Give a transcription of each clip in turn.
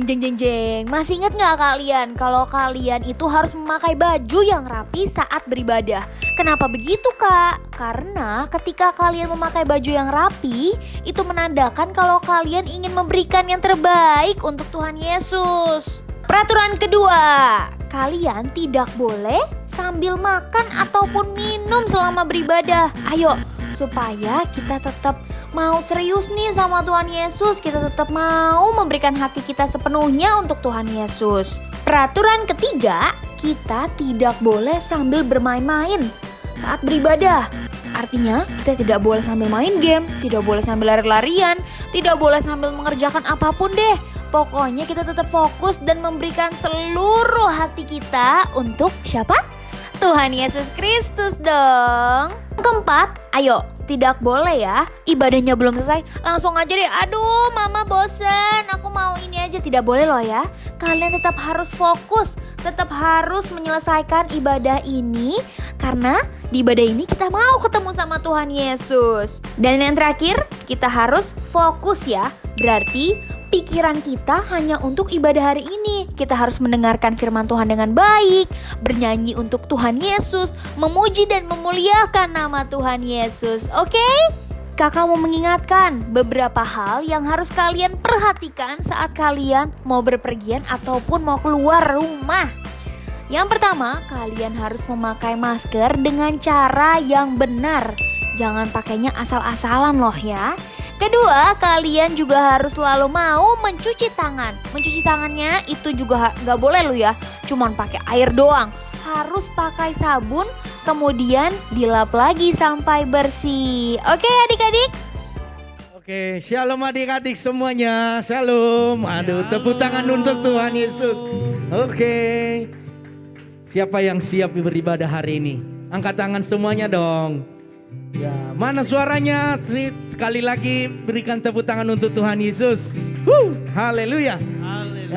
Jeng jeng jeng, masih ingat gak kalian kalau kalian itu harus memakai baju yang rapi saat beribadah? Kenapa begitu kak? Karena ketika kalian memakai baju yang rapi, itu menandakan kalau kalian ingin memberikan yang terbaik untuk Tuhan Yesus. Peraturan kedua, kalian tidak boleh sambil makan ataupun minum selama beribadah. Ayo, supaya kita tetap mau serius nih sama Tuhan Yesus, kita tetap mau memberikan hati kita sepenuhnya untuk Tuhan Yesus. Peraturan ketiga, kita tidak boleh sambil bermain-main saat beribadah. Artinya kita tidak boleh sambil main game, tidak boleh sambil lari-larian, tidak boleh sambil mengerjakan apapun deh. Pokoknya kita tetap fokus dan memberikan seluruh hati kita untuk siapa? Tuhan Yesus Kristus dong. Keempat, ayo, tidak boleh ya, ibadahnya belum selesai langsung aja deh, aduh mama bosen, aku mau ini aja. Tidak boleh loh ya. Kalian tetap harus fokus, tetap harus menyelesaikan ibadah ini, karena di ibadah ini kita mau ketemu sama Tuhan Yesus. Dan yang terakhir, kita harus fokus ya. Berarti pikiran kita hanya untuk ibadah hari ini. Kita harus mendengarkan firman Tuhan dengan baik, bernyanyi untuk Tuhan Yesus, memuji dan memuliakan nama Tuhan Yesus. Oke? Kakak mau mengingatkan beberapa hal yang harus kalian perhatikan saat kalian mau berpergian ataupun mau keluar rumah. Yang pertama, kalian harus memakai masker dengan cara yang benar. Jangan pakainya asal-asalan loh ya. Kedua, kalian juga harus selalu mau mencuci tangan. Mencuci tangannya itu juga gak boleh lo ya, cuman pakai air doang. Harus pakai sabun, kemudian dilap lagi sampai bersih. Oke adik-adik? Oke, shalom adik-adik semuanya. Shalom. Aduh, tepuk tangan untuk Tuhan Yesus. Oke. Siapa yang siap beribadah hari ini? Angkat tangan semuanya dong. Ya, mana suaranya? Sekali lagi berikan tepuk tangan untuk Tuhan Yesus. Haleluya.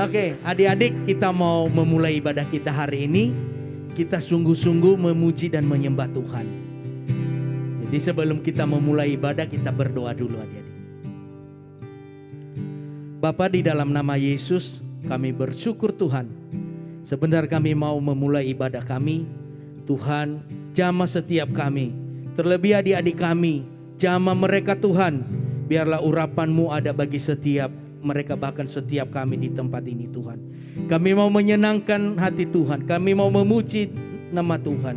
Oke, adik-adik, kita mau memulai ibadah kita hari ini. Kita sungguh-sungguh memuji dan menyembah Tuhan. Jadi sebelum kita memulai ibadah, kita berdoa dulu adik-adik. Bapa, di dalam nama Yesus, kami bersyukur Tuhan. Sebentar kami mau memulai ibadah kami. Tuhan, jamah setiap kami. Terlebih adik-adik kami, jamah mereka Tuhan. Biarlah urapan-Mu ada bagi setiap mereka, bahkan setiap kami di tempat ini Tuhan. Kami mau menyenangkan hati Tuhan, kami mau memuji nama Tuhan.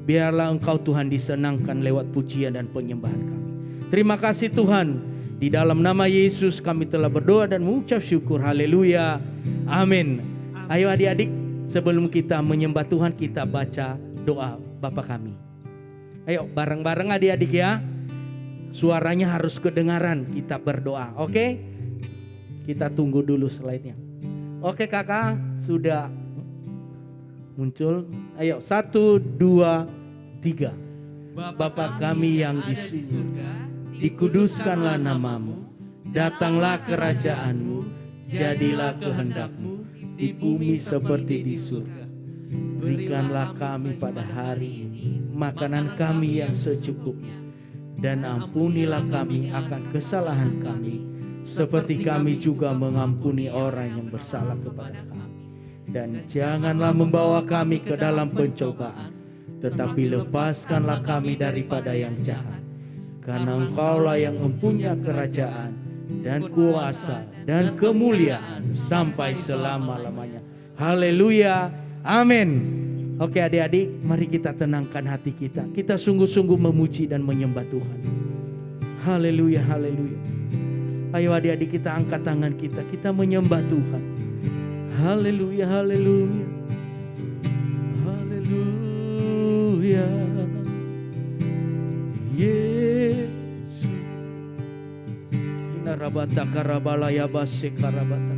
Biarlah Engkau Tuhan disenangkan lewat pujian dan penyembahan kami. Terima kasih Tuhan. Di dalam nama Yesus kami telah berdoa dan mengucap syukur. Haleluya. Amin. Ayo adik-adik, sebelum kita menyembah Tuhan, kita baca doa Bapa kami. Ayo bareng-bareng adik-adik ya. Suaranya harus kedengaran, kita berdoa. Oke? Kita tunggu dulu slide-nya. Oke kakak, sudah muncul. Ayo 1, 2, 3. Bapa kami yang di surga, dikuduskanlah namamu. Datanglah kerajaan-Mu, jadilah kehendak-Mu di bumi seperti di surga. Berikanlah kami pada hari ini makanan kami yang secukupnya. Dan ampunilah kami akan kesalahan kami, seperti kami juga mengampuni orang yang bersalah kepada kami. Dan janganlah membawa kami ke dalam pencobaan, tetapi lepaskanlah kami daripada yang jahat. Karena Engkaulah yang mempunyai kerajaan dan kuasa dan kemuliaan sampai selama-lamanya. Haleluya. Amin. Oke adik-adik, mari kita tenangkan hati kita. Kita sungguh-sungguh memuji dan menyembah Tuhan. Haleluya, haleluya. Ayo adik-adik, kita angkat tangan kita. Kita menyembah Tuhan. Haleluya, haleluya. Haleluya. Yesus. Inarabata karabalaya bashe karabata.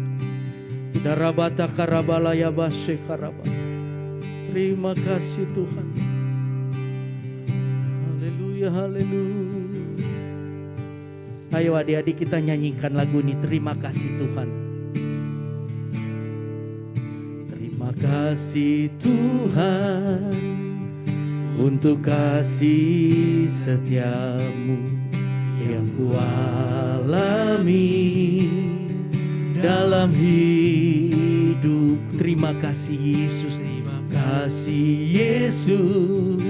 Inarabata karabalaya bashe karabata. Terima kasih Tuhan. Haleluya, haleluya. Ayo adik-adik, kita nyanyikan lagu ini. Terima kasih Tuhan. Terima kasih Tuhan untuk kasih setiamu yang kualami dalam hidup. Terima kasih Yesus, terima kasih Yesus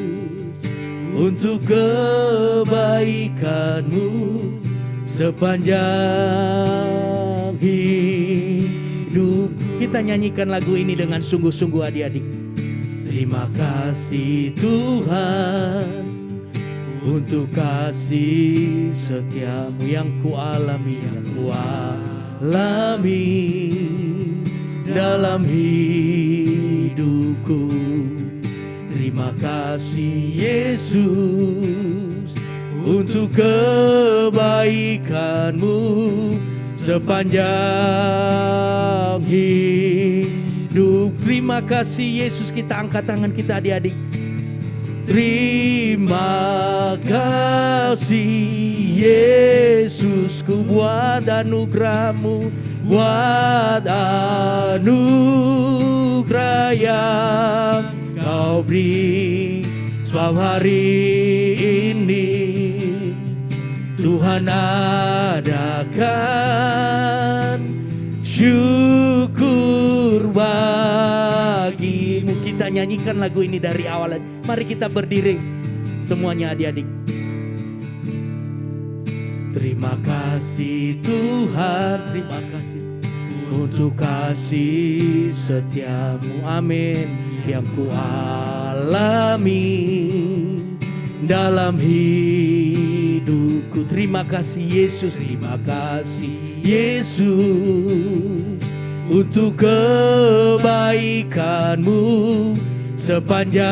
untuk kebaikan-Mu sepanjang hidup. Kita nyanyikan lagu ini dengan sungguh-sungguh adik-adik. Terima kasih Tuhan untuk kasih setiamu yang kualami, dalam hidupku. Terima kasih Yesus untuk kebaikan-Mu sepanjang hidup. Terima kasih Yesus. Kita angkat tangan kita adik-adik. Terima kasih Yesusku buat anugerah-Mu, buat anugerah yang Kau beri. Sebab hari ini Tuhan adakan syukur bagimu. Kita nyanyikan lagu ini dari awal. Mari kita berdiri semuanya adik-adik. Terima kasih Tuhan, terima kasih untuk kasih setiamu, amin, yang kualami dalam hidupku. Terima kasih Yesus, terima kasih Yesus untuk kebaikan-Mu sepanjang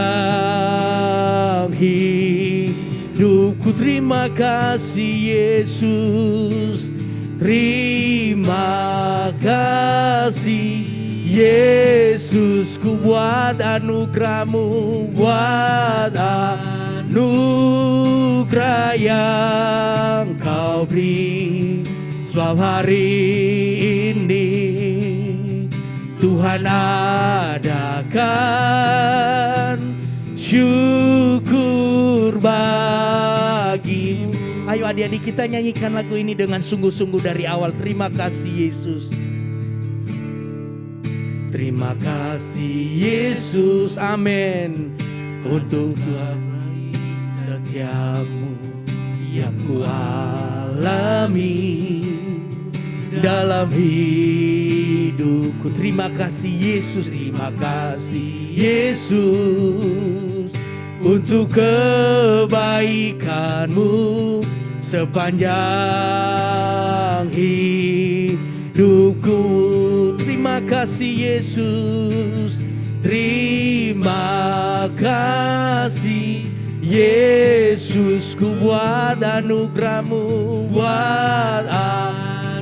hidupku. Terima kasih Yesus, terima kasih Yesusku buat anugerah-Mu, buat anugerah yang Kau beri. Sebab hari ini Tuhan adakan syukur bagimu. Ayo adik-adik kita nyanyikan lagu ini dengan sungguh-sungguh dari awal. Terima kasih Yesus. Terima kasih Yesus, amin, untuk kasih setiamu yang kualami dalam hidupku. Terima kasih Yesus, terima kasih Yesus untuk kebaikan-Mu sepanjang hidupku. Terima kasih Yesus, terima kasih Yesusku buat anugerah-Mu, buat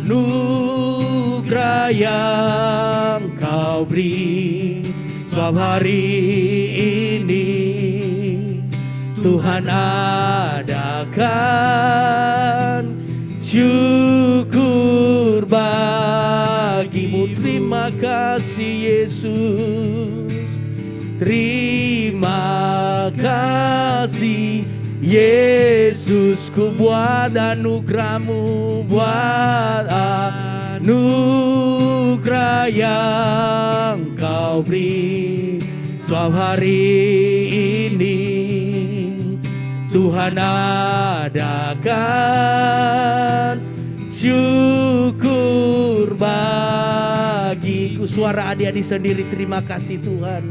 anugerah yang Kau beri. Sebab hari ini Tuhan adakan syukur bagimu. Terima kasih Yesus, terima kasih Yesusku buat anugerah-Mu, buat anugerah yang Kau beri. Sebab hari ini Tuhan adakan syukur bagiku. Suara adik-adik sendiri, terima kasih Tuhan.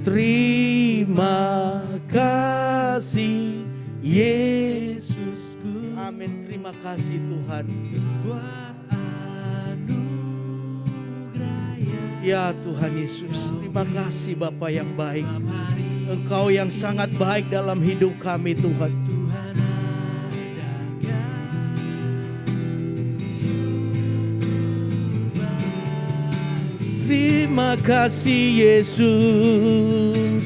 Terima kasih Yesusku. Amin. Terima kasih Tuhan. Buat anugerah ya Tuhan Yesus. Terima kasih Bapa yang baik. Engkau yang sangat baik dalam hidup kami Tuhan. Terima kasih Yesus,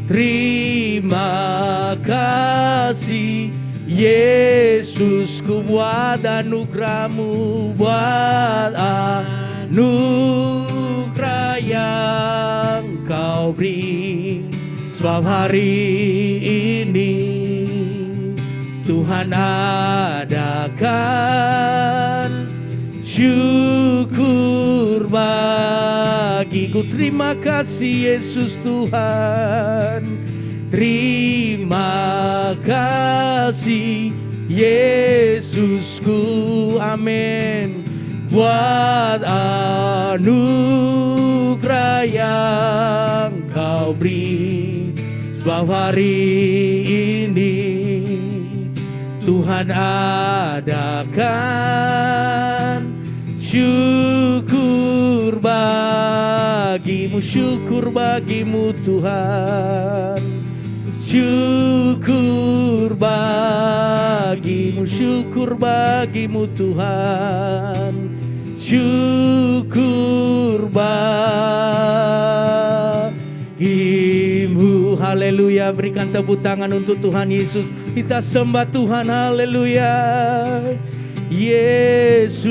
terima kasih Yesusku buat anugerah-Mu, buat anugerah yang Kau beri. Sebab hari ini Tuhan adakan syukur bagiku. Terima kasih Yesus Tuhan, terima kasih Yesusku, amin, buat anugerah yang Kau beri. Sebab hari ini Tuhan adakan syukur bagimu, syukur bagimu Tuhan, syukur bagimu, syukur bagimu Tuhan, syukur bagimu. Haleluya, berikan tepuk tangan untuk Tuhan Yesus. Kita sembah Tuhan, haleluya. Yesus,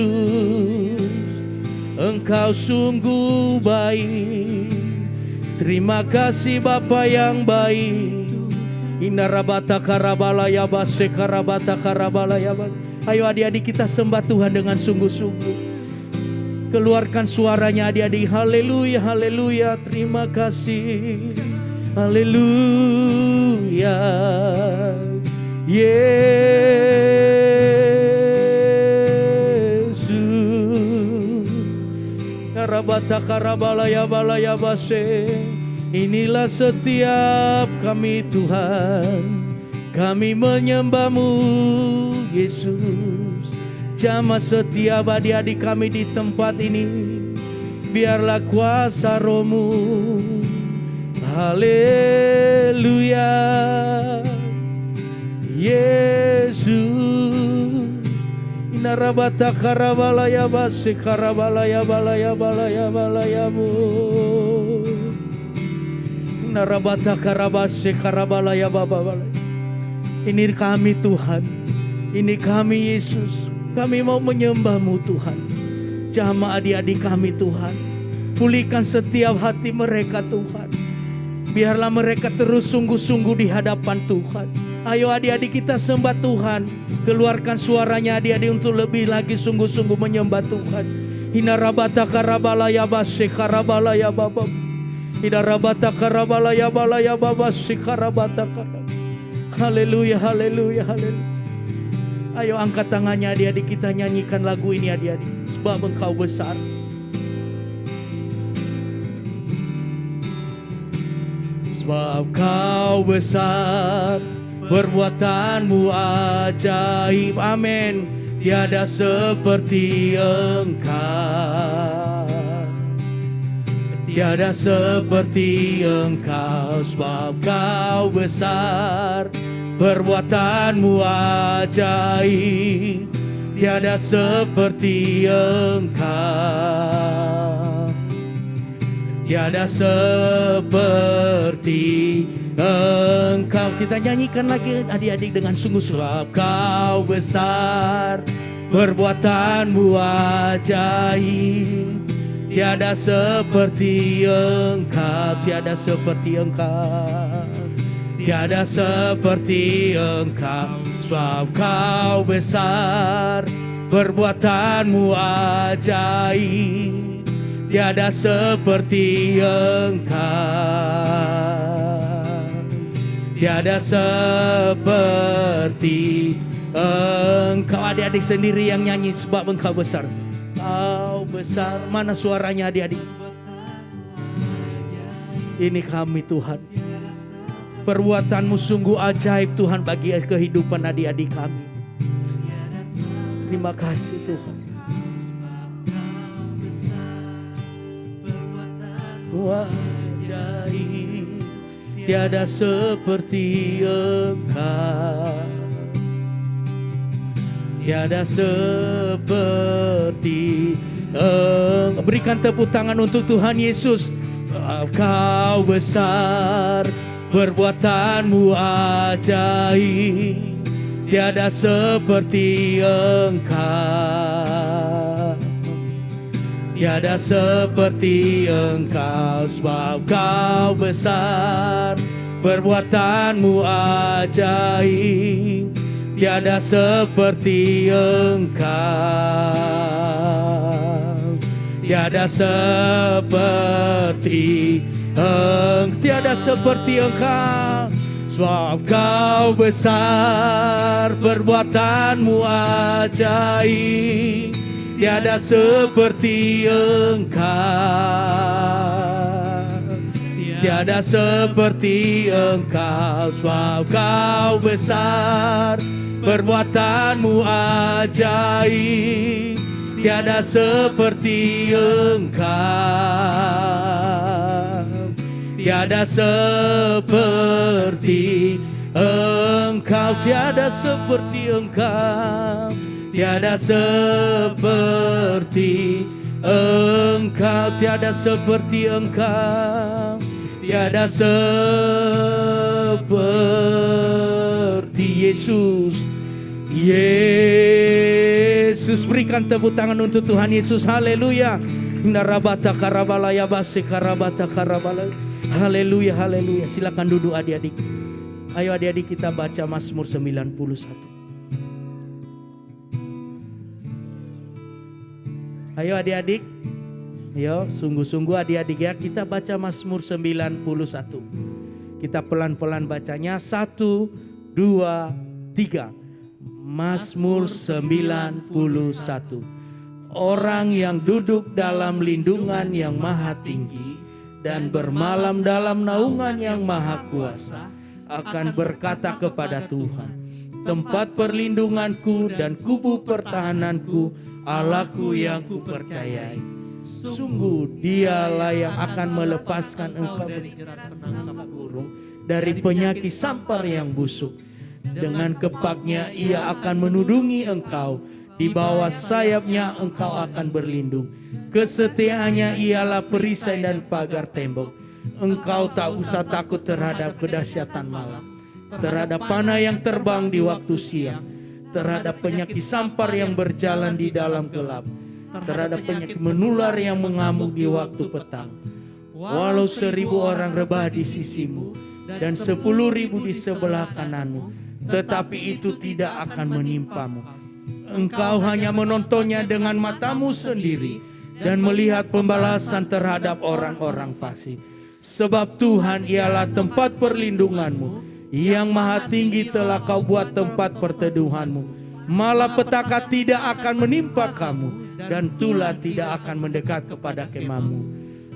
Engkau sungguh baik. Terima kasih Bapa yang baik. Inarabata karabalaya base karabata karabalaya. Ayo adik-adik kita sembah Tuhan dengan sungguh-sungguh. Keluarkan suaranya adik-adik. Haleluya, haleluya. Terima kasih. Haleluya. Yesus. Karabata karabalaya balaya base. Inilah setiap kami Tuhan, kami menyembah-Mu Yesus. Jamah setiap adik-adik kami di tempat ini, biarlah kuasa Roh-Mu. Haleluya Yesus. Inarabata karabalaya base karabalaya balaya balaya balayamu. Narabata karabase karabalaya baba. Ini kami Tuhan, ini kami Yesus. Kami mau menyembah-Mu Tuhan. Jamah adik-adik kami Tuhan, pulihkan setiap hati mereka Tuhan. Biarlah mereka terus sungguh-sungguh di hadapan Tuhan. Ayo adik-adik kita sembah Tuhan. Keluarkan suaranya adik-adik untuk lebih lagi sungguh-sungguh menyembah Tuhan. Hinarabata karabalaya base karabalaya baba. Hinarabata karabalaya balaya baba sikarabata karab. Haleluya, haleluya, haleluya. Ayo angkat tangannya adik-adik, kita nyanyikan lagu ini adik-adik. Sebab Engkau besar. Sebab Kau besar, perbuatan-Mu ajaib, amin. Tiada seperti Engkau, tiada seperti Engkau. Sebab Kau besar, perbuatan-Mu ajaib. Tiada seperti Engkau, tiada seperti Engkau. Kita nyanyikan lagi adik-adik dengan sungguh-sungguh. Sebab Kau besar, perbuatan-Mu ajaib. Tiada seperti Engkau, tiada seperti Engkau, tiada seperti Engkau. Sebab Kau besar, perbuatan-Mu ajaib. Tiada seperti Engkau, tiada seperti Engkau. Adik-adik sendiri yang nyanyi, sebab Engkau besar. Kau besar. Mana suaranya adik-adik? Ini kami Tuhan. Perbuatan-Mu sungguh ajaib Tuhan bagi kehidupan adik-adik kami. Terima kasih Tuhan. Ajaib, tiada seperti Engkau, tiada seperti Engkau. Berikan tepuk tangan untuk Tuhan Yesus. Kau besar, perbuatan-Mu ajaib. Tiada seperti Engkau, tiada seperti Engkau. Sebab Kau besar, perbuatan-Mu ajaib. Tiada seperti Engkau, tiada seperti Engkau. Sebab Kau besar, perbuatanmu ajaib, tiada seperti Engkau. Tiada seperti Engkau. Sebab Kau besar, perbuatanmu ajaib, tiada seperti Engkau. Tiada seperti Engkau, tiada seperti Engkau, tiada seperti Engkau, tiada seperti Engkau, tiada seperti Yesus. Yesus, berikan tepuk tangan untuk Tuhan Yesus. Haleluya. Narabata karabalaya base karabata karabalaya. Haleluya, haleluya. Silakan duduk adik-adik. Ayo adik-adik kita baca Mazmur 91. Ayo adik-adik. Ayo sungguh-sungguh adik-adik ya, kita baca Mazmur 91. Kita pelan-pelan bacanya. 1, 2, 3. Mazmur 91. Orang yang duduk dalam lindungan yang maha tinggi dan bermalam dalam naungan yang maha kuasa akan berkata kepada Tuhan, tempat perlindunganku dan kubu pertahananku, Allahku yang kupercayai. Sungguh dialah yang akan melepaskan engkau dari jerat penangkap burung, dari penyakit sampar yang busuk. Dengan kepaknya ia akan menudungi engkau, di bawah sayapnya engkau akan berlindung. Kesetiaannya ialah perisai dan pagar tembok. Engkau tak usah takut terhadap kedahsyatan malam, terhadap panah yang terbang di waktu siang, terhadap penyakit sampar yang berjalan di dalam gelap, terhadap penyakit menular yang mengamuk di waktu petang. Walau 1000 orang rebah di sisimu dan 10.000 di sebelah kananmu, tetapi itu tidak akan menimpamu. Engkau hanya menontonnya dengan matamu sendiri dan melihat pembalasan terhadap orang-orang fasik. Sebab Tuhan ialah tempat perlindunganmu, yang maha tinggi telah kau buat tempat perteduhanmu. Malapetaka tidak akan menimpa kamu, dan tulah tidak akan mendekat kepada kemahmu.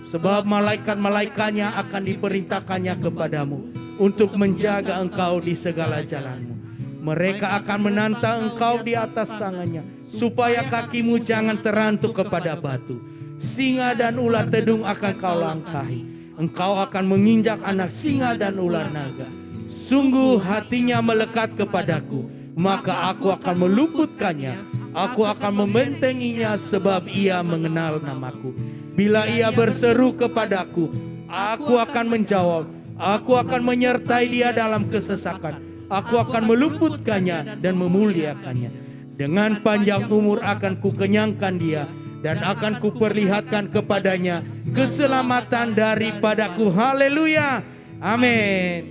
Sebab malaikat-malaikatnya akan diperintahkannya kepadamu untuk menjaga engkau di segala jalanmu. Mereka akan menantang engkau di atas tangannya, supaya kakimu jangan terantuk kepada batu. Singa dan ular tedung akan kau langkahi. Engkau akan menginjak anak singa dan ular naga. Sungguh hatinya melekat kepadaku, maka aku akan meluputkannya. Aku akan membentenginya sebab ia mengenal namaku. Bila ia berseru kepadaku, aku akan menjawab. Aku akan menyertai dia dalam kesesakan. Aku akan meluputkannya dan memuliakannya. Dengan panjang umur akan kukenyangkan dia, dan akan kuperlihatkan kepadanya keselamatan daripadaku. Haleluya. Amin.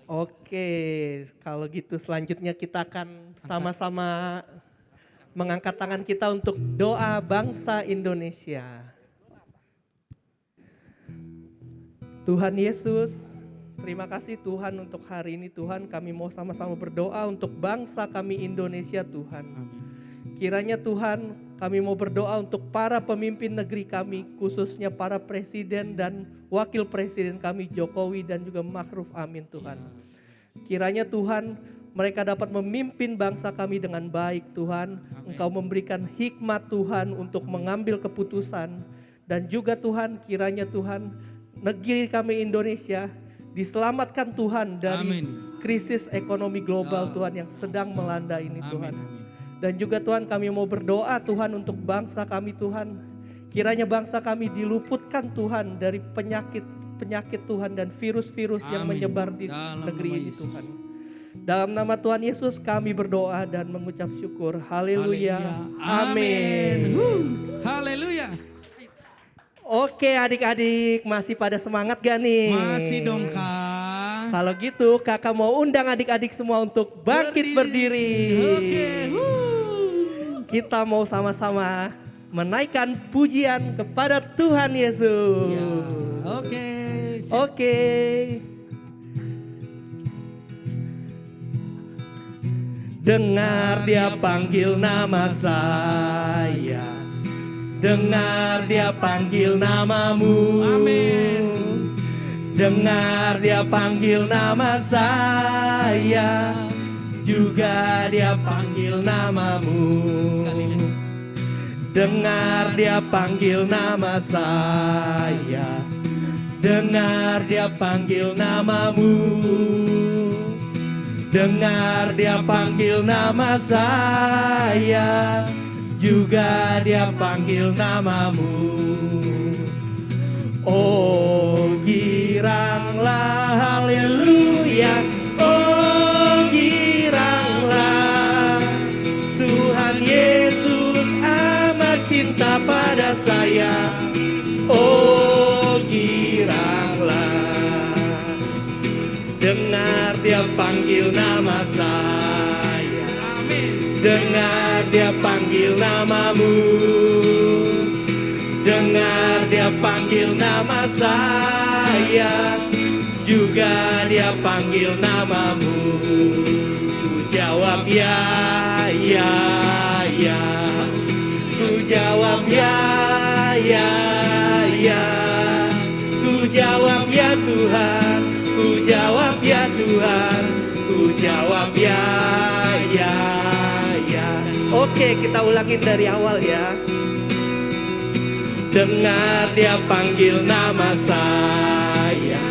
Oke, kalau gitu selanjutnya kita akan sama-sama mengangkat tangan kita untuk doa bangsa Indonesia. Tuhan Yesus, terima kasih Tuhan untuk hari ini Tuhan, kami mau sama-sama berdoa untuk bangsa kami Indonesia Tuhan. Kiranya Tuhan, kami mau berdoa untuk para pemimpin negeri kami, khususnya para presiden dan wakil presiden kami Jokowi dan juga Ma'ruf Amin Tuhan. Kiranya Tuhan, mereka dapat memimpin bangsa kami dengan baik Tuhan. Engkau memberikan hikmat Tuhan untuk mengambil keputusan. Dan juga Tuhan, kiranya Tuhan, negeri kami Indonesia diselamatkan Tuhan dari krisis ekonomi global Tuhan yang sedang melanda ini Tuhan. Dan juga Tuhan, kami mau berdoa Tuhan untuk bangsa kami Tuhan. Kiranya bangsa kami diluputkan Tuhan dari penyakit Tuhan dan virus-virus yang menyebar di negeri ini Tuhan. Dalam nama Tuhan Yesus kami berdoa dan mengucap syukur. Haleluya. Amin. Haleluya. Oke adik-adik, masih pada semangat gak nih? Masih dong Kak. Kalau gitu kakak mau undang adik-adik semua untuk bangkit berdiri. Oke. Kita mau sama-sama menaikkan pujian kepada Tuhan Yesus. Ya, oke. Oke. Dengar dia panggil nama saya. Dengar dia panggil namamu. Amin. Dengar dia panggil nama saya, juga dia panggil namamu. Dengar dia panggil nama saya, dengar dia panggil namamu. Dengar dia panggil nama saya, juga dia panggil namamu. Oh giranglah haleluya, oh giranglah, Tuhan Yesus amat cinta pada saya. Oh giranglah, dengar dia panggil nama saya, dengar dia panggil namamu. Dengar dia panggil nama saya, juga dia panggil namamu. Ku jawab ya, ya, ya. Ku jawab ya, ya, ya. Ku jawab ya Tuhan, ku jawab ya Tuhan, ku jawab ya, ya, ya. Oke, kita ulangin dari awal ya. Dengar dia panggil nama saya,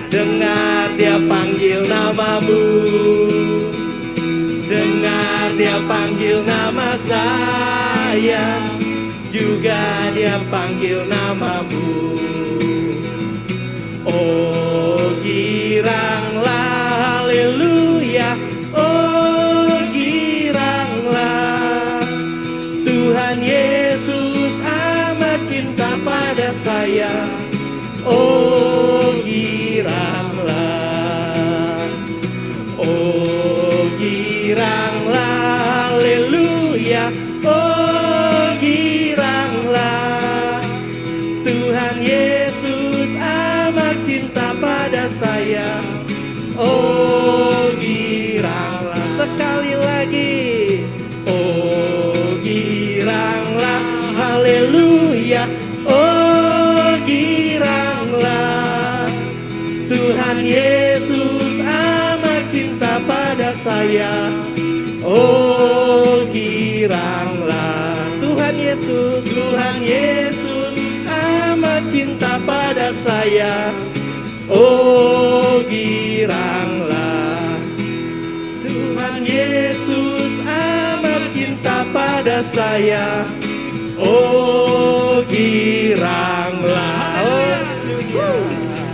dengar dia panggil namamu. Dengar dia panggil nama saya, juga dia panggil namamu. Oh giranglah haleluya, oh giranglah, Tuhan Yesus cinta pada saya. Oh giranglah, oh giranglah haleluya, oh giranglah, Tuhan Yesus amat cinta pada saya. Oh giranglah, sekali lagi. Oh giranglah haleluya, oh giranglah, Tuhan Yesus amat cinta pada saya. Oh giranglah, Tuhan Yesus amat cinta pada saya. Oh giranglah, Tuhan Yesus amat cinta pada saya. Oh giranglah.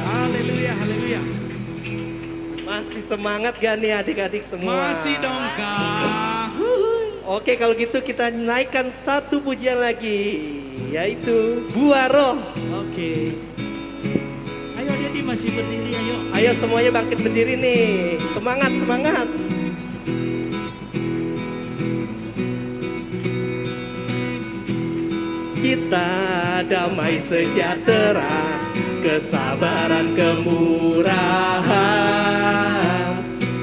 Haleluya, haleluya. Masih semangat gak nih adik-adik semua? Masih dong Kak. Oke, kalau gitu kita naikkan satu pujian lagi, yaitu Buah Roh. Oke. Ayo Dedi masih berdiri, ayo. Ayo semuanya bangkit berdiri nih. Semangat, semangat. Kita damai sejahtera, kesabaran, kemurahan,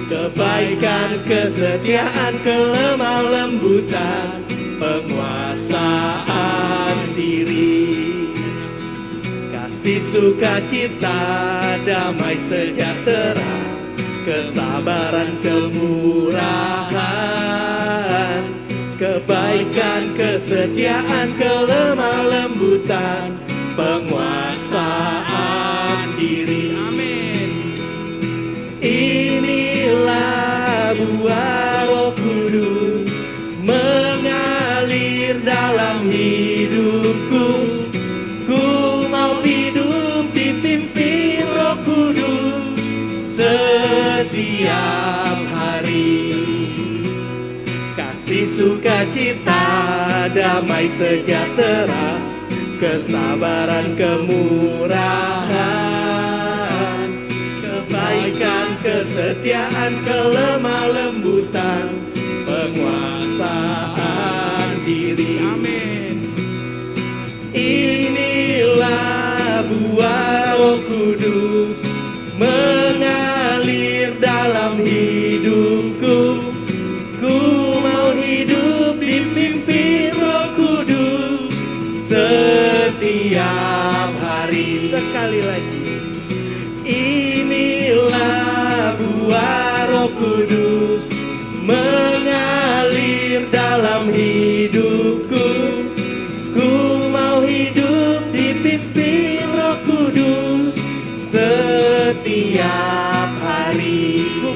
kebaikan, kesetiaan, kelemah lembutan, penguasaan diri, kasih sukacita, damai sejahtera, kesabaran, kemurahan, kebaikan, kesetiaan, kelemah lembutan, penguasaan diri. Amin. Inilah buah Roh Kudus mengalir dalam hidupku. Ku mau hidup dipimpin Roh Kudus setiap hari. Kasih sukacita, damai sejahtera, kesabaran, kemurahan, kebaikan, kesetiaan, kelemah lembutan, penguasaan diri. Amin. sekali lagi. Inilah buah Roh Kudus mengalir dalam hidupku. Ku mau hidup dipimpin Roh Kudus setiap hari. Ku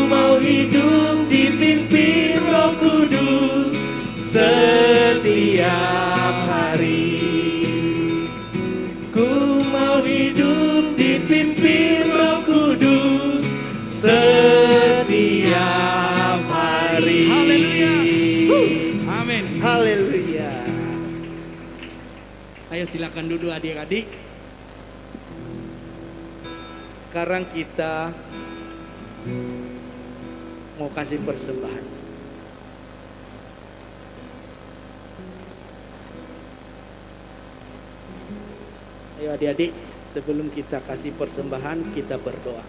mau hidup dipimpin Roh Kudus setiap hari. Ku mau hidup dipimpin Roh Kudus setiap hari. Haleluya. Amin. Haleluya. Ayo silakan duduk adik-adik. Sekarang kita mau kasih persembahan. Ayo adik-adik, sebelum kita kasih persembahan, kita berdoa.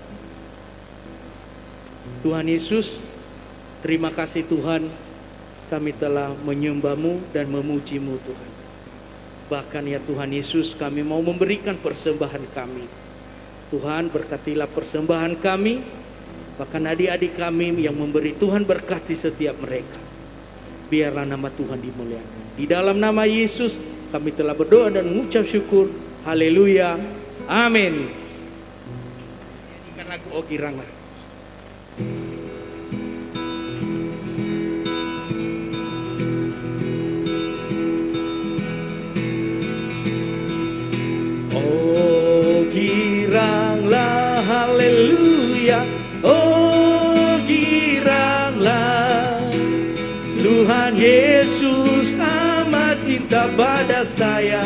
Tuhan Yesus, terima kasih Tuhan, kami telah menyembah-Mu dan memuji-Mu Tuhan. Bahkan ya Tuhan Yesus, kami mau memberikan persembahan kami. Tuhan, berkatilah persembahan kami, bahkan adik-adik kami yang memberi, Tuhan berkati setiap mereka. Biarlah nama Tuhan dimuliakan. Di dalam nama Yesus kami telah berdoa dan mengucap syukur. Haleluya. Amin. Nyanyikan lagu Oh Giranglah. Oh giranglah, haleluya. Oh giranglah, Tuhan Yesus amat cinta pada saya.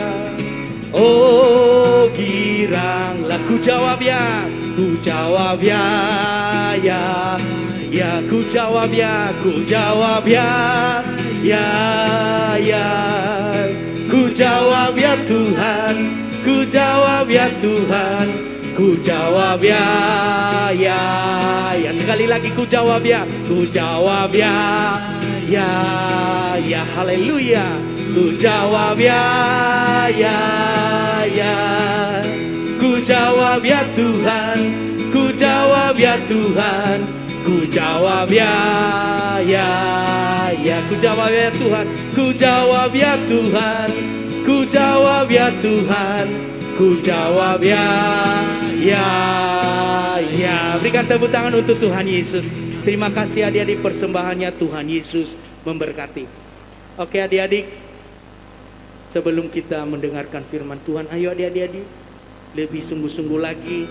Oh giranglah, ku jawab ya, ku jawab ya, ya ku jawab ya, ku jawab ya, ya, ku jawab ya Tuhan, ku jawab ya Tuhan, ku jawab ya, ya, sekali lagi ku jawab ya, ku jawab ya, ya, haleluya. Ku jawab ya, ku jawab ya Tuhan, ku jawab ya Tuhan, ku jawab ya, ku jawab ya Tuhan, ku jawab ya Tuhan, ku jawab ya Tuhan, ku jawab ya. Berikan tepuk tangan untuk Tuhan Yesus. Terima kasih adik-adik, persembahannya Tuhan Yesus memberkati. Oke adik-adik, sebelum kita mendengarkan firman Tuhan, ayo adik-adik lebih sungguh-sungguh lagi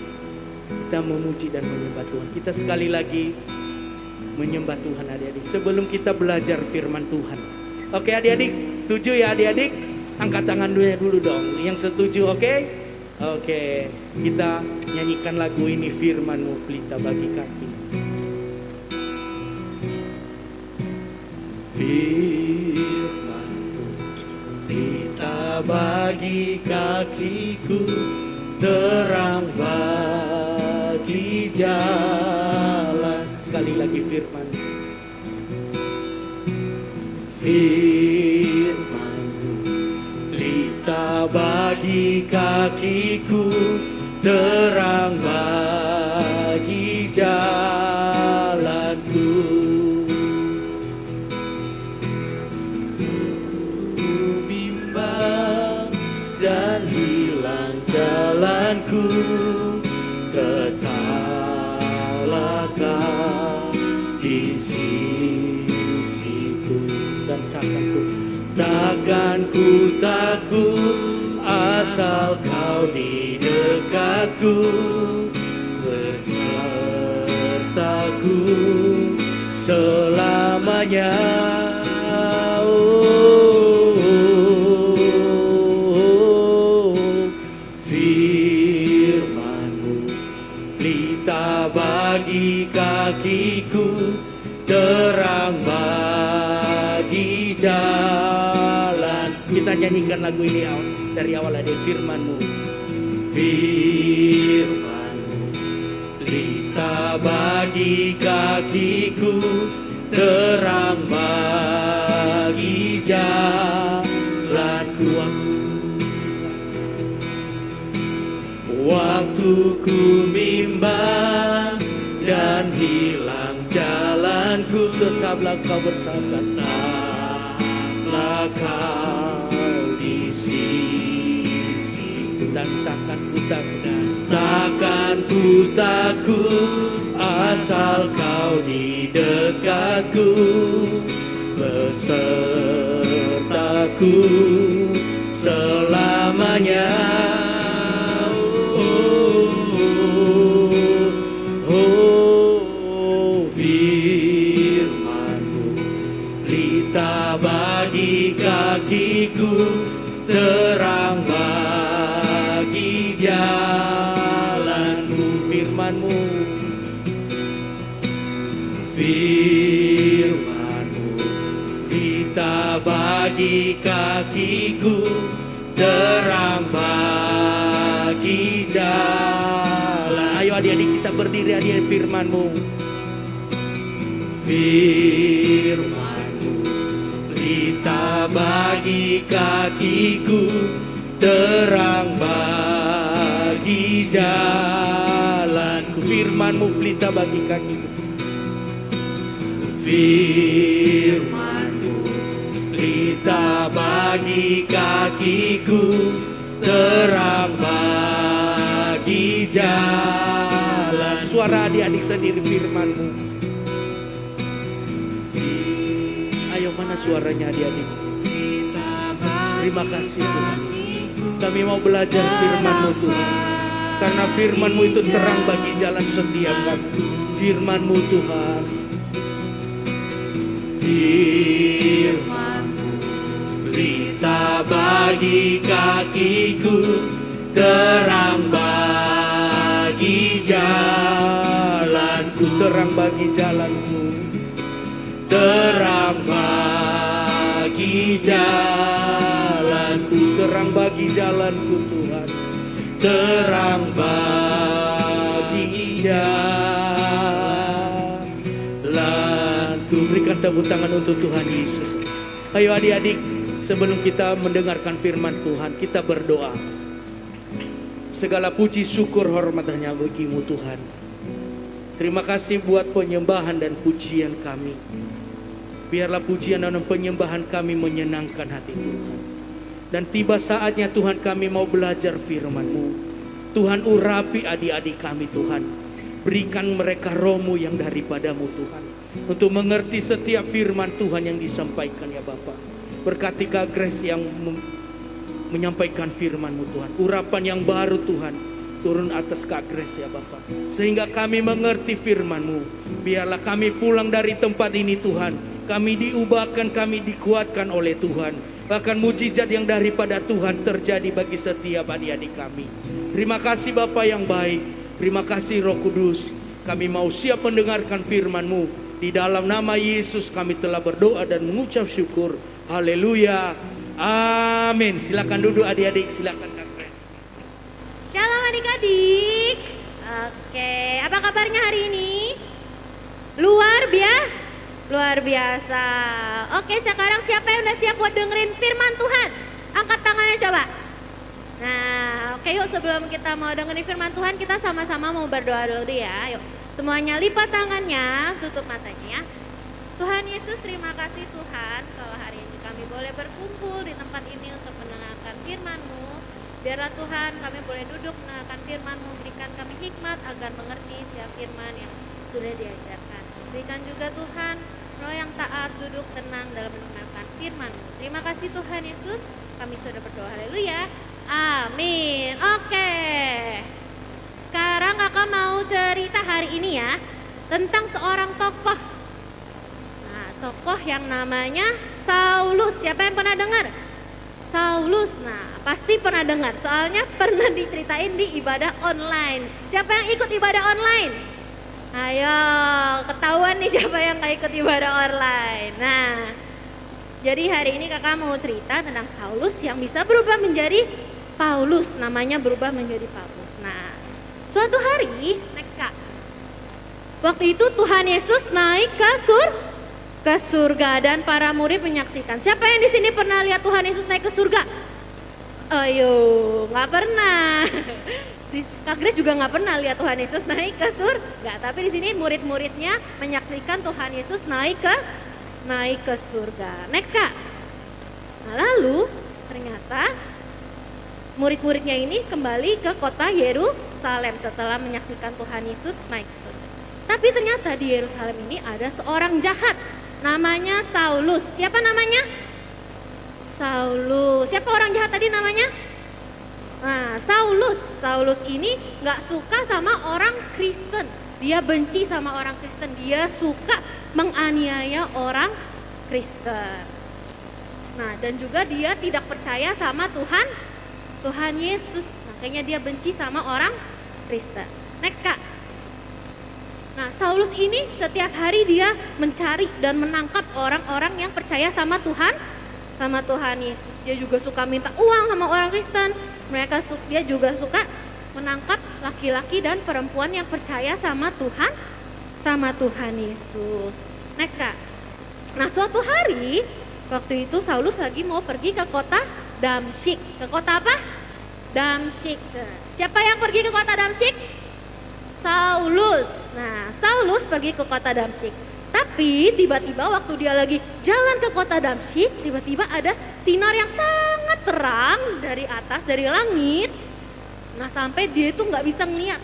kita memuji dan menyembah Tuhan. Kita sekali lagi menyembah Tuhan adik-adik sebelum kita belajar firman Tuhan. Oke adik-adik, setuju ya adik-adik? Angkat tangan dulu dong yang setuju, oke? Oke, kita nyanyikan lagu ini, firman-Mu pelita bagi kaki. Firman-Mu pelita bagi kakiku, terang bagi jalan. Sekali lagi firman. Firman-Mu pelita bagi kakiku, terang bagi jalanku. Bimbang dan hilang jalanku, tetaplah Kau di sisiku. Dan takkan ku takut, asal Kau di dekatku, besertaku selamanya. Firman-Mu pelita bagi kakiku, terang bagi jalan. Kita nyanyikan lagu ini dari awal ada firman-Mu. Firman-Mu pelita bagi kakiku, terang bagi jalanku. waktuku bimbang dan hilang jalanku, tetaplah kau bersama. Tetaplah kau di sisiku, dan takkan ku takut asal kau di dekatku, besertaku selamanya. Firman-Mu pelita bagi kakiku, terang bagi jalanku. Firman-Mu, Firman-Mu pelita bagi kakiku, terang bagi jalan. Ayo adik-adik kita berdiri, adik-adik. Firman-Mu, Firman-Mu pelita bagi kakiku, terang bagi jalanku. Firman-Mu pelita bagi kakiku. Firman-Mu pelita bagi kakiku, terang bagi jalan. Suara adik-adik sendiri, Firman-Mu. Ayo, mana suaranya adik-adik? Terima kasih Tuhan. Kami mau belajar Firman-Mu Tuhan, karena Firman-Mu itu terang bagi jalan setiap kami. Firman-Mu Tuhan, Firman-Mu pelita bagi kakiku, terang bagi jalanku. Terang bagi jalanku, terang bagi jalanku, terang bagi jalanku Tuhan, terang bagi jalanku. Berikan tepuk tangan untuk Tuhan Yesus. Ayo adik-adik, sebelum kita mendengarkan firman Tuhan, kita berdoa. Segala puji syukur hormat hanya bagi-Mu Tuhan. Terima kasih buat penyembahan dan pujian kami. Biarlah pujian dan penyembahan kami menyenangkan hati Tuhan. Dan tiba saatnya Tuhan kami mau belajar firman-Mu. Tuhan urapi adik-adik kami Tuhan. Berikan mereka roh-Mu yang daripada-Mu Tuhan. Untuk mengerti setiap firman Tuhan yang disampaikan ya Bapa. Berkati Kak Grace yang menyampaikan firman-Mu Tuhan. Urapan yang baru Tuhan turun atas Kak Grace ya Bapa. Sehingga kami mengerti firman-Mu. Biarlah kami pulang dari tempat ini Tuhan. Kami diubahkan, kami dikuatkan oleh Tuhan. Bahkan mujizat yang daripada Tuhan terjadi bagi setiap adik-adik kami. Terima kasih Bapa yang baik. Terima kasih Roh Kudus. Kami mau siap mendengarkan firman-Mu. Di dalam nama Yesus kami telah berdoa dan mengucap syukur. Haleluya. Amin. Silakan duduk adik-adik. Silakan Kak Grace. Shalom adik-adik. Oke, apa kabarnya hari ini? Luar biasa. Oke, sekarang siapa yang udah siap buat dengerin firman Tuhan? Angkat tangannya coba. Nah, oke yuk sebelum kita mau dengerin firman Tuhan, kita sama-sama mau berdoa dulu ya. Yuk, semuanya lipat tangannya, tutup matanya ya. Tuhan Yesus, terima kasih Tuhan kalau hari ini kami boleh berkumpul di tempat ini untuk mendengarkan firman-Mu. Biarlah Tuhan kami boleh duduk mendengarkan firman-Mu, berikan kami hikmat agar mengerti setiap firman yang sudah diajarkan. Berikan juga Tuhan roh yang taat, duduk tenang dalam mendengarkan firman-Mu. Terima kasih Tuhan Yesus, kami sudah berdoa, haleluya, amin. Oke, sekarang kakak mau cerita hari ini ya tentang seorang tokoh. Nah, tokoh yang namanya Saulus. Siapa yang pernah dengar? Saulus, nah pasti pernah dengar, soalnya pernah diceritain di ibadah online. Siapa yang ikut ibadah online? Ayo, ketahuan nih siapa yang gak ikut ibadah online. Nah, jadi hari ini kakak mau cerita tentang Saulus yang bisa berubah menjadi Paulus. Namanya berubah menjadi Paulus. Nah, suatu hari, next kak. Waktu itu Tuhan Yesus naik ke surga dan para murid menyaksikan. Siapa yang di sini pernah lihat Tuhan Yesus naik ke surga? Ayo, nggak pernah. Kak Grace juga nggak pernah lihat Tuhan Yesus naik ke surga. Tapi di sini murid-muridnya menyaksikan Tuhan Yesus naik ke surga. Next Kak. Nah lalu ternyata murid-muridnya ini kembali ke kota Yerusalem setelah menyaksikan Tuhan Yesus naik ke surga. Tapi ternyata di Yerusalem ini ada seorang jahat namanya Saulus. Siapa namanya? Saulus. Siapa orang jahat tadi namanya? Nah, Saulus ini nggak suka sama orang Kristen. Dia benci sama orang Kristen. Dia suka menganiaya orang Kristen. Nah, dan juga dia tidak percaya sama Tuhan Yesus. Makanya dia benci sama orang Kristen. Next Kak. Nah, Saulus ini setiap hari dia mencari dan menangkap orang-orang yang percaya sama Tuhan Yesus. Dia juga suka minta uang sama orang Kristen. Dia juga suka menangkap laki-laki dan perempuan yang percaya sama Tuhan Yesus. Next Kak. Nah, suatu hari waktu itu Saulus lagi mau pergi ke kota Damsyik. Ke kota apa? Damsyik. Siapa yang pergi ke kota Damsyik? Saulus. Nah, Saulus pergi ke kota Damsyik. Tapi tiba-tiba waktu dia lagi jalan ke kota Damsyik, tiba-tiba ada sinar yang sangat terang dari atas, dari langit. Nah, sampai dia itu nggak bisa ngeliat.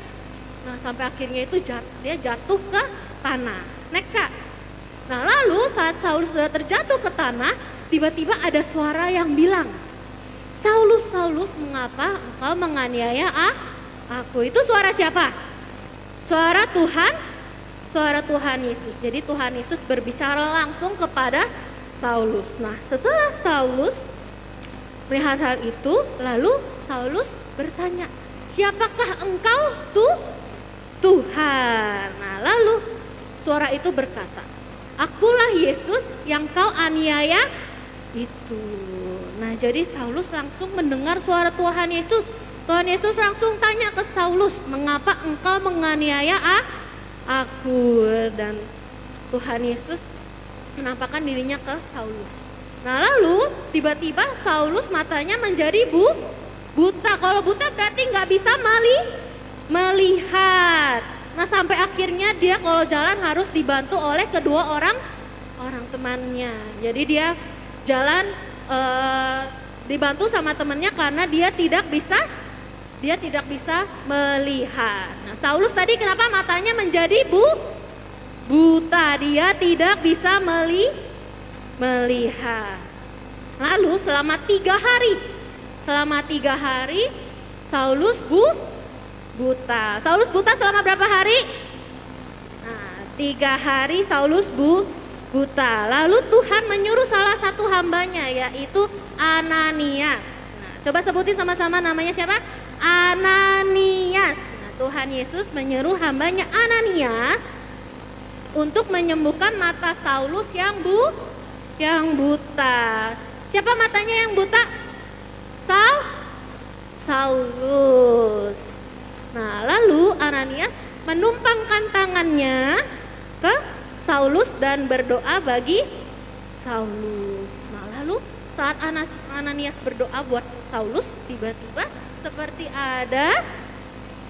Nah, sampai akhirnya itu dia jatuh ke tanah. Next Kak. Nah, lalu saat Saulus sudah terjatuh ke tanah, tiba-tiba ada suara yang bilang, Saulus, Saulus, mengapa engkau menganiaya aku? Itu suara siapa? Suara Tuhan Yesus. Jadi Tuhan Yesus berbicara langsung kepada Saulus. Nah, setelah Saulus melihat hal itu, lalu Saulus bertanya, siapakah engkau Tuhan? Nah, lalu suara itu berkata, akulah Yesus yang kau aniaya itu. Nah, jadi Saulus langsung mendengar suara Tuhan Yesus. Tuhan Yesus langsung tanya ke Saulus, mengapa engkau menganiaya aku? Dan Tuhan Yesus menampakkan dirinya ke Saulus. Nah, lalu tiba-tiba Saulus matanya menjadi buta. Kalau buta berarti nggak bisa melihat. Nah, sampai akhirnya dia kalau jalan harus dibantu oleh kedua orang temannya. Jadi dia jalan dibantu sama temannya karena dia tidak bisa melihat. Nah, Saulus tadi kenapa matanya menjadi buta? Dia tidak bisa melihat. Lalu selama 3 hari Saulus buta. Saulus buta selama berapa hari? Nah, 3 hari Saulus buta. Lalu Tuhan menyuruh salah satu hambanya, yaitu Ananias. Nah, coba sebutin sama-sama namanya siapa? Ananias. Nah, Tuhan Yesus menyuruh hambanya Ananias untuk menyembuhkan mata Saulus yang buta. Siapa matanya yang buta? Saulus. Nah, lalu Ananias menumpangkan tangannya ke Saulus dan berdoa bagi Saulus. Nah, lalu saat Ananias berdoa buat Saulus, tiba-tiba seperti ada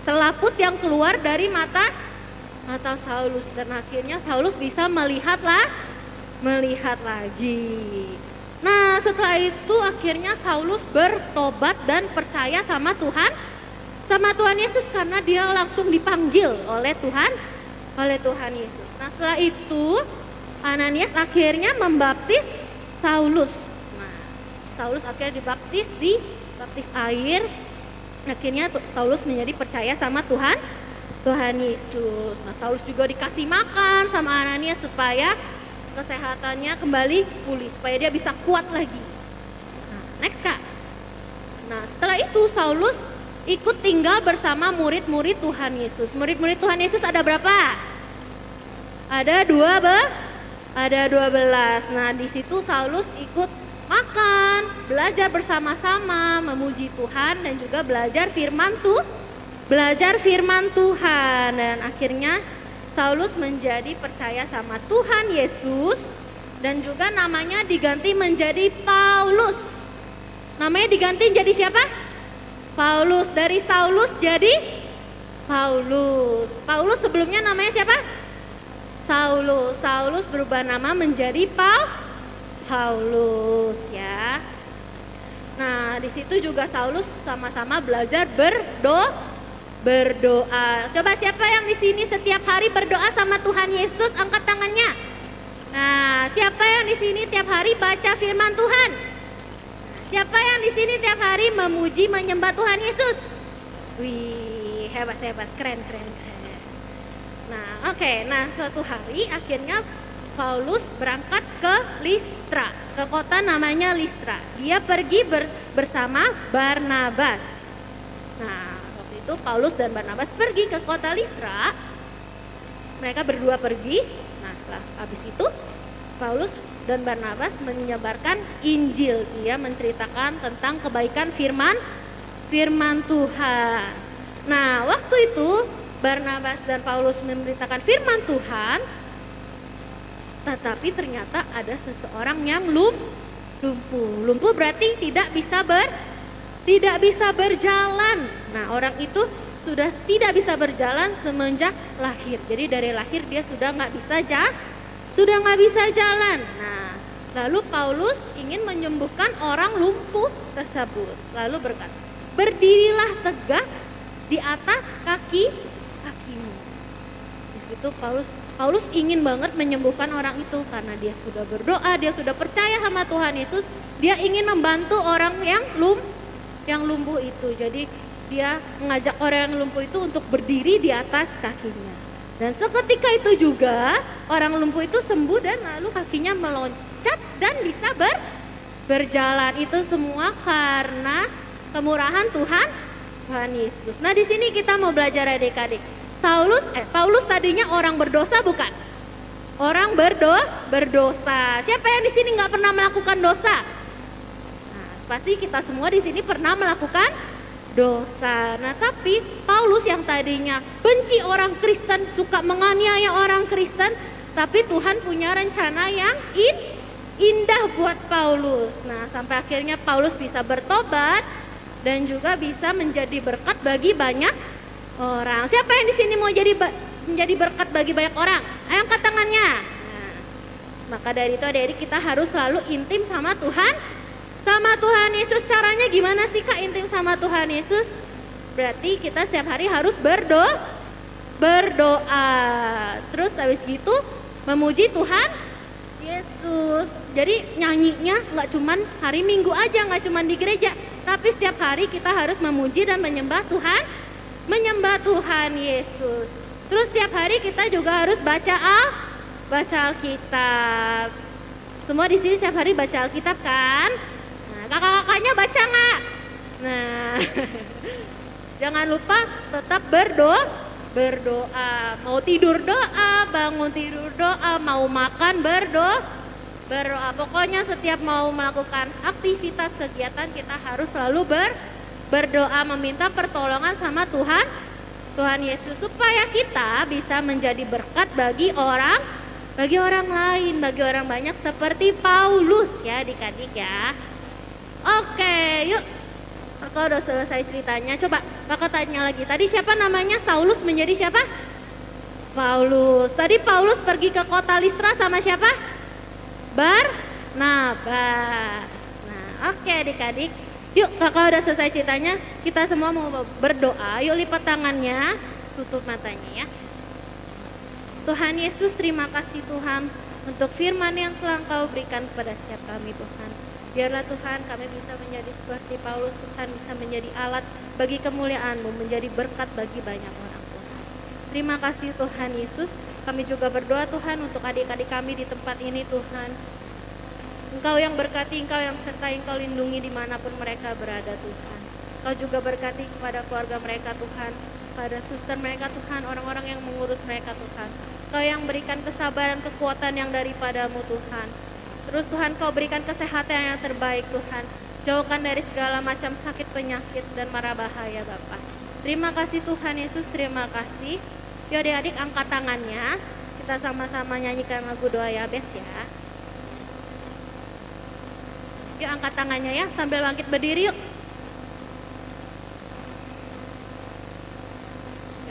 selaput yang keluar dari mata Saulus, dan akhirnya Saulus bisa melihat lagi. Nah, setelah itu akhirnya Saulus bertobat dan percaya sama Tuhan Yesus karena dia langsung dipanggil oleh Tuhan Yesus. Nah, setelah itu Ananias akhirnya membaptis Saulus. Nah, Saulus akhirnya dibaptis air. Akhirnya Saulus menjadi percaya sama Tuhan Yesus. Nah, Saulus juga dikasih makan sama Ananias supaya kesehatannya kembali pulih, supaya dia bisa kuat lagi. Nah, next Kak. Nah, setelah itu Saulus ikut tinggal bersama murid-murid Tuhan Yesus. Murid-murid Tuhan Yesus ada berapa? Ada 12. Nah, di situ Saulus ikut makan, belajar bersama-sama, memuji Tuhan, dan juga belajar firman Tuhan. Dan akhirnya Saulus menjadi percaya sama Tuhan Yesus dan juga namanya diganti menjadi Paulus. Namanya diganti jadi siapa? Paulus. Dari Saulus jadi Paulus. Paulus sebelumnya namanya siapa? Saulus. Saulus berubah nama menjadi Paulus ya. Nah, di situ juga Saulus sama-sama belajar berdoa. Coba siapa yang di sini setiap hari berdoa sama Tuhan Yesus, angkat tangannya. Nah, siapa yang di sini tiap hari baca firman Tuhan? Nah, siapa yang di sini tiap hari memuji menyembah Tuhan Yesus? Wih, hebat, keren. Nah, oke. Nah, suatu hari akhirnya Paulus berangkat ke Listra, ke kota namanya Listra. Dia pergi bersama Barnabas. Nah, waktu itu Paulus dan Barnabas pergi ke kota Listra. Mereka berdua pergi. Nah, setelah habis itu Paulus dan Barnabas menyebarkan Injil. Dia menceritakan tentang kebaikan firman Tuhan. Nah, waktu itu Barnabas dan Paulus memberitakan firman Tuhan, tetapi ternyata ada seseorang yang lumpuh. Lumpuh berarti tidak bisa berjalan. Nah, orang itu sudah tidak bisa berjalan semenjak lahir. Jadi dari lahir dia sudah nggak bisa jalan. Nah, lalu Paulus ingin menyembuhkan orang lumpuh tersebut. Lalu berkata, berdirilah tegak di atas kakimu. Di situ Paulus ingin banget menyembuhkan orang itu karena dia sudah berdoa, dia sudah percaya sama Tuhan Yesus, dia ingin membantu orang yang lumpuh itu. Jadi dia mengajak orang yang lumpuh itu untuk berdiri di atas kakinya. Dan seketika itu juga orang lumpuh itu sembuh dan lalu kakinya meloncat dan bisa berjalan. Itu semua karena kemurahan Tuhan Yesus. Nah, di sini kita mau belajar adik-adik. Paulus tadinya orang berdosa bukan? Orang berdosa. Siapa yang di sini nggak pernah melakukan dosa? Nah, pasti kita semua di sini pernah melakukan dosa. Nah, tapi Paulus yang tadinya benci orang Kristen, suka menganiaya orang Kristen, tapi Tuhan punya rencana yang indah buat Paulus. Nah, sampai akhirnya Paulus bisa bertobat dan juga bisa menjadi berkat bagi banyak orang. Siapa yang di sini mau menjadi berkat bagi banyak orang? Ayo angkat tangannya. Nah, maka dari itu adik-adik kita harus selalu intim sama Tuhan Yesus. Caranya gimana sih Kak intim sama Tuhan Yesus? Berarti kita setiap hari harus berdoa. Terus habis gitu memuji Tuhan Yesus. Jadi nyanyinya nggak cuman hari Minggu aja, nggak cuman di gereja, tapi setiap hari kita harus memuji dan menyembah Tuhan Yesus. Terus setiap hari kita juga harus baca Alkitab. Semua di sini setiap hari baca Alkitab kan? Nah, kakak-kakaknya baca nggak? Nah, jangan lupa tetap berdoa. Mau tidur doa, bangun tidur doa, mau makan berdoa. Pokoknya setiap mau melakukan aktivitas kegiatan kita harus selalu berdoa, meminta pertolongan sama Tuhan Yesus supaya kita bisa menjadi berkat bagi orang lain, bagi orang banyak seperti Paulus ya adik-adik ya. Oke, yuk. Kakak udah selesai ceritanya. Coba kakak tanya lagi. Tadi siapa namanya Saulus menjadi siapa? Paulus. Tadi Paulus pergi ke kota Listra sama siapa? Barnabas. Nah, oke adik-adik. Yuk kakak udah selesai ceritanya, kita semua mau berdoa. Yuk lipat tangannya, tutup matanya ya. Tuhan Yesus, terima kasih Tuhan untuk firman yang telah Engkau berikan kepada setiap kami Tuhan. Biarlah Tuhan kami bisa menjadi seperti Paulus, Tuhan bisa menjadi alat bagi kemuliaan-Mu, menjadi berkat bagi banyak orang Tuhan. Terima kasih Tuhan Yesus, kami juga berdoa Tuhan untuk adik-adik kami di tempat ini Tuhan. Engkau yang berkati, Engkau yang sertai, Engkau lindungi dimanapun mereka berada Tuhan. Engkau juga berkati kepada keluarga mereka Tuhan, pada suster mereka Tuhan, orang-orang yang mengurus mereka Tuhan. Engkau yang berikan kesabaran, kekuatan yang daripadamu Tuhan. Terus Tuhan Kau berikan kesehatan yang terbaik Tuhan. Jauhkan dari segala macam sakit, penyakit, dan mara bahaya Bapa. Terima kasih Tuhan Yesus, terima kasih. Yuk adik-adik angkat tangannya, kita sama-sama nyanyikan lagu doa Yabes ya. Yuk angkat tangannya ya, sambil bangkit berdiri yuk.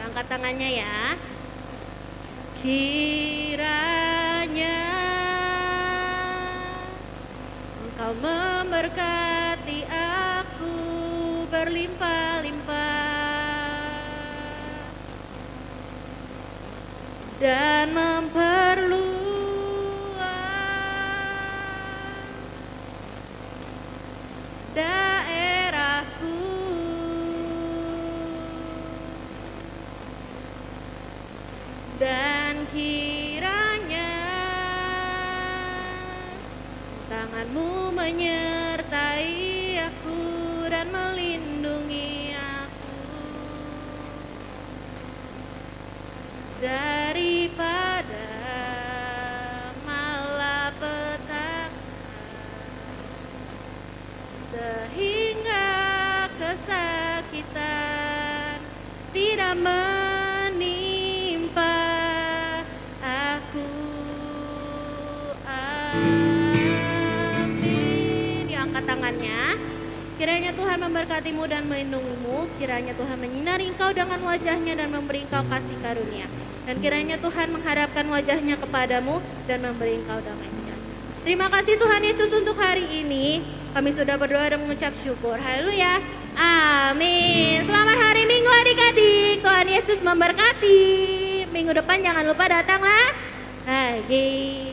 Angkat tangannya ya. Kiranya Engkau memberkati aku berlimpah-limpah dan memperluas daerahku. Dan kiranya tangan-Mu menyertai aku dan melindungi aku daripada malapetaka, sehingga kesakitan tidak menimpa aku. Amin. Diangkat tangannya. Kiranya Tuhan memberkatimu dan melindungimu. Kiranya Tuhan menyinari engkau dengan wajahnya dan memberi engkau kasih karunia. Dan kiranya Tuhan menghadapkan wajahnya kepadamu dan memberi engkau damai sejahtera. Terima kasih Tuhan Yesus untuk hari ini. Kami sudah berdoa dan mengucap syukur. Haleluya. Amin. Selamat hari Minggu adik-adik. Tuhan Yesus memberkati. Minggu depan jangan lupa datanglah lagi.